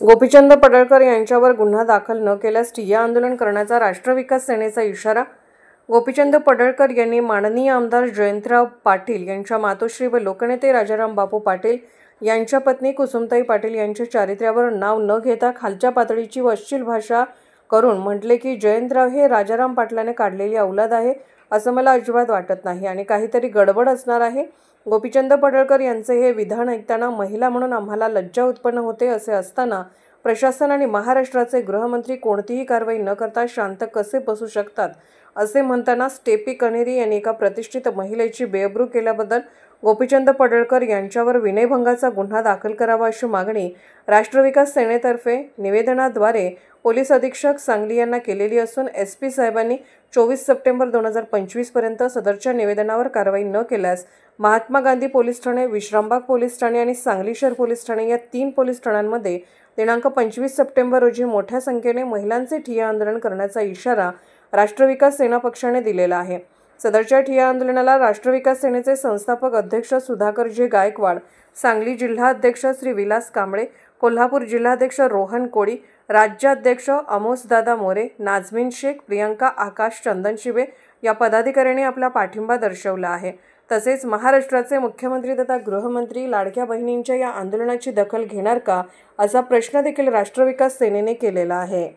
गोपीचंद पडळकर यांच्यावर गुन्हा दाखल न केल्यास ठिय्या आंदोलन करण्याचा राष्ट्र विकास सेनेचा इशारा। गोपीचंद पडळकर यांनी माननीय आमदार जयंतराव पाटील यांच्या मातोश्री व लोकनेते राजाराम बापू पाटील यांच्या पत्नी कुसुमताई पाटील यांच्या चारित्र्यावर नाव न घेता खालच्या पातळीची व अश्लील भाषा करून म्हटले की जयंतराव हे राजाराम पाटलाने काढलेली औलाद आहे, असं मला अजिबात वाटत नाही आणि काहीतरी गडबड असणार आहे। गोपीचंद पडळकर यांचे हे विधान ऐकताना महिला म्हणून आम्हाला लज्जा उत्पन्न होते। असे असताना प्रशासन आणि महाराष्ट्राचे गृहमंत्री कोणतीही कारवाई न करता शांत कसे बसू शकतात, असे म्हणताना स्टेपी कनेरी यांनी एका प्रतिष्ठित महिलेची बेअब्रू केल्याबद्दल गोपीचंद पडळकर यांच्यावर विनयभंगाचा गुन्हा दाखल करावा अशी मागणी राष्ट्र विकास सेनेतर्फे निवेदनाद्वारे पोलीस अधीक्षक सांगली यांना केलेली असून SP साहेबांनी 24 सप्टेंबर 2025 पर्यंत सदरच्या निवेदनावर कारवाई न केल्यास महात्मा गांधी पोलीस ठाणे, विश्रामबाग पोलीस ठाणे आणि सांगली शहर पोलीस ठाणे या 3 पोलीस ठाण्यांमध्ये दिनांक 25 सप्टेंबर रोजी मोठ्या संख्येने महिलांचे ठिय्या आंदोलन करण्याचा इशारा राष्ट्र विकास सेना पक्षाने दिलेला आहे। सदरच्या ठिय्या आंदोलनाला राष्ट्र विकास सेनेचे संस्थापक अध्यक्ष सुधाकर जे गायकवाड, सांगली जिल्हा अध्यक्ष श्री विलास कांबळे, कोल्हापूर जिल्हाध्यक्ष रोहन कोळी, राज्याध्यक्ष अमोसदादा मोरे, नाझमीन शेख, प्रियंका आकाश चंदनशिवे या पदाधिकाऱ्यांनी आपला पाठिंबा दर्शवला आहे। तसेच महाराष्ट्राचे मुख्यमंत्री तथा गृहमंत्री लाडक्या बहिणींच्या या आंदोलनाची दखल घेणार का, असा प्रश्न देखील राष्ट्र विकास सेनेने केलेला आहे।